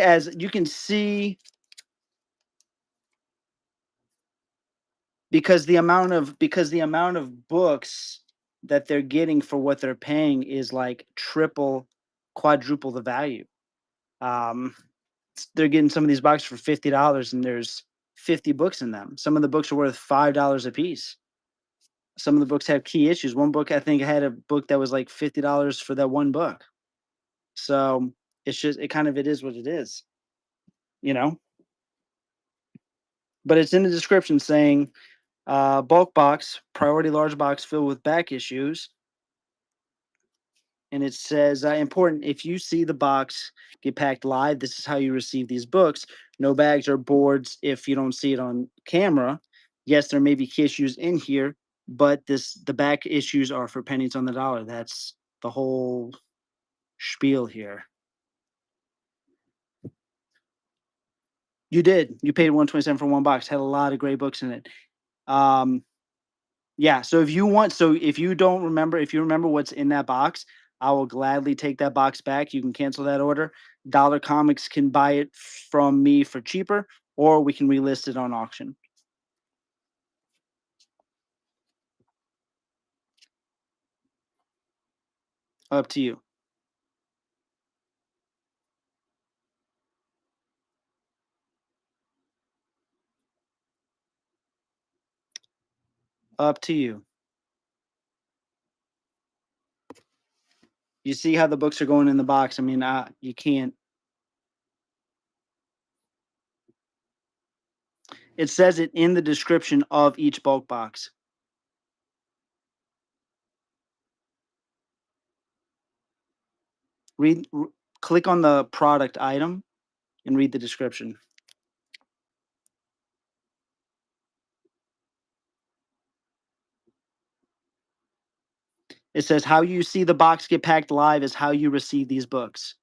because the amount of books that they're getting for what they're paying is like triple, quadruple the value. Um, they're getting some of these boxes for $50, and there's 50 books in them. Some of the books are worth $5 a piece. Some of the books have key issues. One book I think had a book that was like $50 for that one book. So it's just it is what it is, you know. But it's in the description saying bulk box, priority large box filled with back issues. And it says important, if you see the box get packed live, this is how you receive these books. No bags or boards if you don't see it on camera. Yes, there may be key issues in here, but the back issues are for pennies on the dollar. That's the whole spiel here. You did. You paid 127 for one box. Had a lot of great books in it. Um, Yeah, so if you don't remember, if you remember what's in that box, I will gladly take that box back. You can cancel that order. Dollar Comics can buy it from me for cheaper, or we can relist it on auction. Up to you. Up to you. You see how the books are going in the box. I mean, you can't. It says it in the description of each bulk box. Read, click on the product item and read the description. It says how you see the box get packed live is how you receive these books.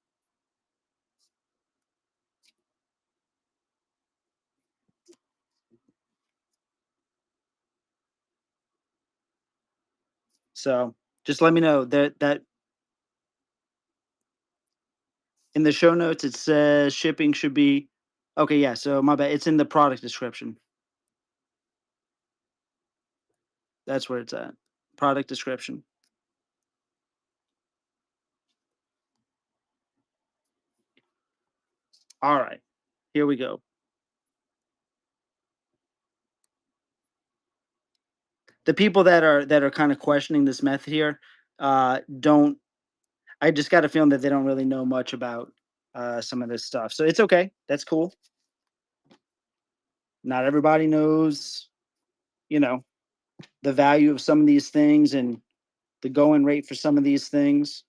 So just let me know that in the show notes it says shipping should be okay. Yeah, so my bad. It's in the product description. That's where it's at. Product description. All right, here we go. The people that are kind of questioning this method here, don't. I just got a feeling that they don't really know much about some of this stuff. So it's okay. That's cool. Not everybody knows, you know, the value of some of these things and the going rate for some of these things.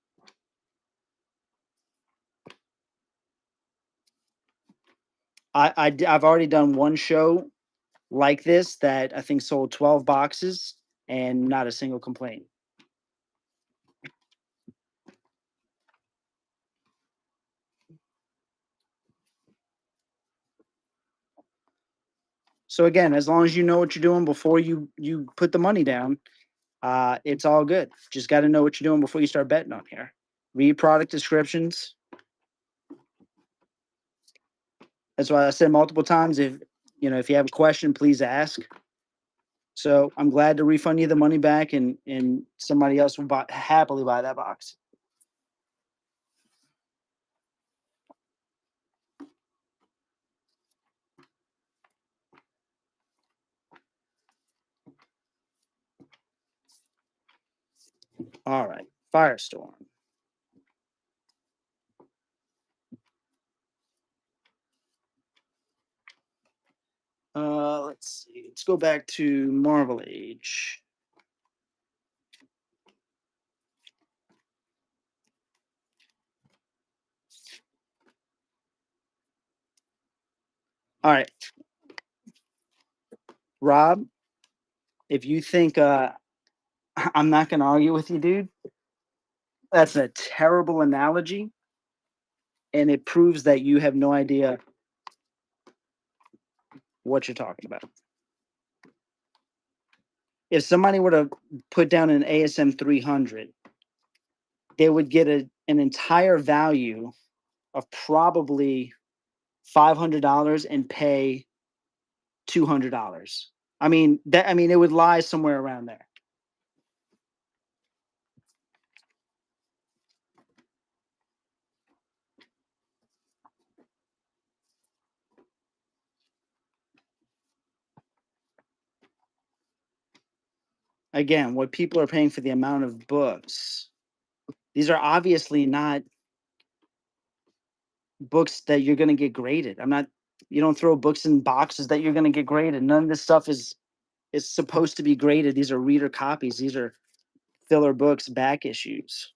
I've already done one show like this that I think sold 12 boxes and not a single complaint. So again, as long as you know what you're doing before you put the money down, it's all good. Just got to know what you're doing before you start betting on here. Read product descriptions. That's why I said multiple times. If you have a question, please ask. So I'm glad to refund you the money back, and somebody else will happily buy that box. All right, Firestorm. Let's see. Let's go back to Marvel Age. All right, Rob. If you think I'm not going to argue with you, dude, that's a terrible analogy. and it proves that you have no idea what you're talking about. If somebody were to put down an ASM 300, they would get an entire value of probably $500 and pay $200. I mean it would lie somewhere around there. Again, what people are paying for the amount of books. These are obviously not books that you're going to get graded. I'm not. You don't throw books in boxes that you're going to get graded. None of this stuff is supposed to be graded. These are reader copies. These are filler books, back issues.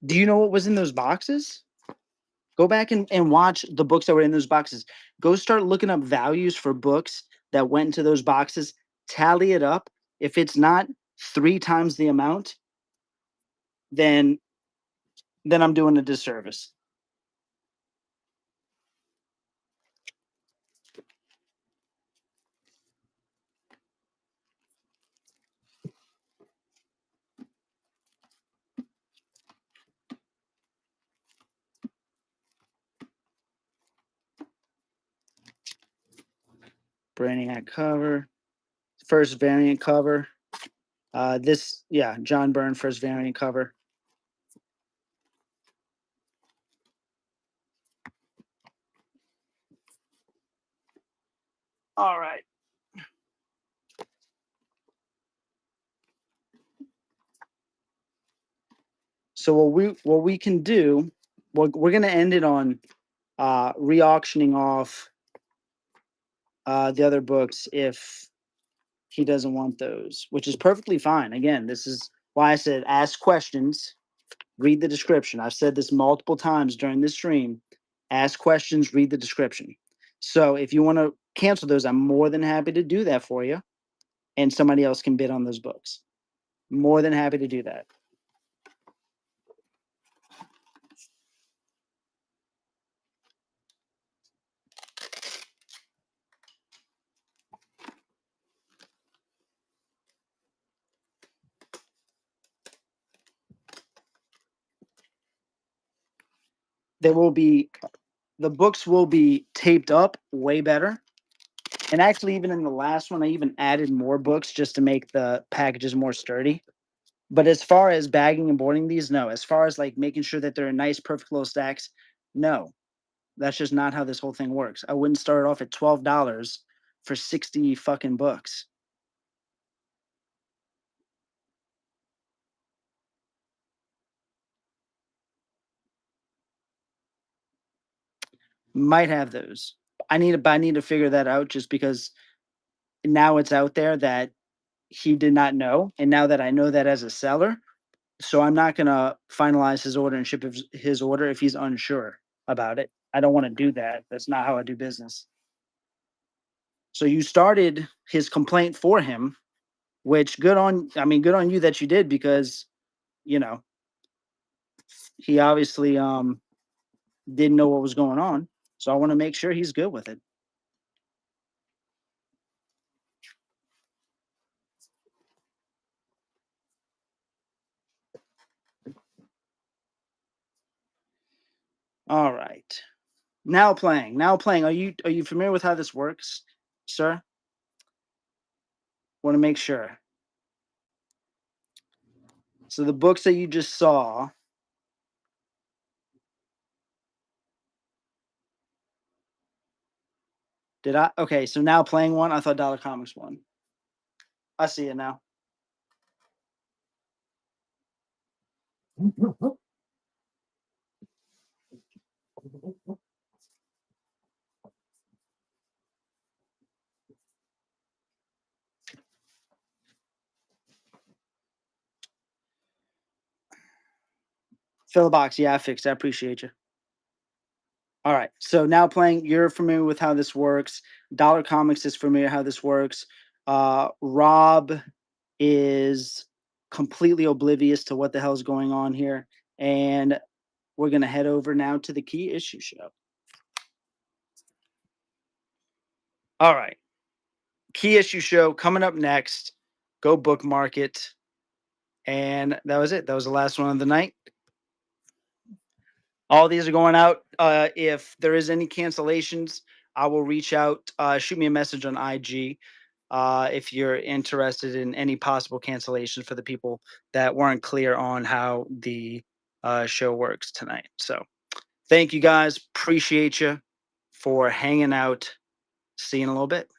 Do you know what was in those boxes? Go back and watch the books that were in those boxes. Go start looking up values for books that went into those boxes. Tally it up. If it's not 3 times the amount, then I'm doing a disservice. Brainiac cover, first variant cover. John Byrne first variant cover. All right. So what we can do, we're gonna end it on re-auctioning off the other books if he doesn't want those, which is perfectly fine. Again, this is why I said ask questions, read the description. I've said this multiple times during this stream. Ask questions, read the description. So if you want to cancel those, I'm more than happy to do that for you, and somebody else can bid on those books. More than happy to do that. There will be the books will be taped up way better. And actually, even in the last one, I even added more books just to make the packages more sturdy. But as far as bagging and boarding these, no. As far as like making sure that they're in nice, perfect little stacks, no. That's just not how this whole thing works. I wouldn't start off at $12 for 60 fucking books. Might have those. I need to figure that out just because now it's out there that he did not know. And now that I know that as a seller, so I'm not gonna finalize his order and ship his order if he's unsure about it. I don't want to do that. That's not how I do business. So you started his complaint for him, which good on you that you did because you know he obviously didn't know what was going on. So I want to make sure he's good with it. All right. Now playing. Now playing. Are you familiar with how this works, sir? Want to make sure. So the books that you just saw, did I okay, so now playing one, I thought Dollar Comics won. I see it now. Fill the box. Yeah, I fixed. I appreciate you. All right. So now playing, you're familiar with how this works. Dollar Comics is familiar how this works. Rob is completely oblivious to what the hell's going on here. And we're going to head over now to the key issue show. All right. Key issue show coming up next. Go bookmark it. And that was it. That was the last one of the night. All these are going out. If there is any cancellations, I will reach out. Shoot me a message on IG if you're interested in any possible cancellations for the people that weren't clear on how the show works tonight. So thank you guys. Appreciate you for hanging out. See you in a little bit.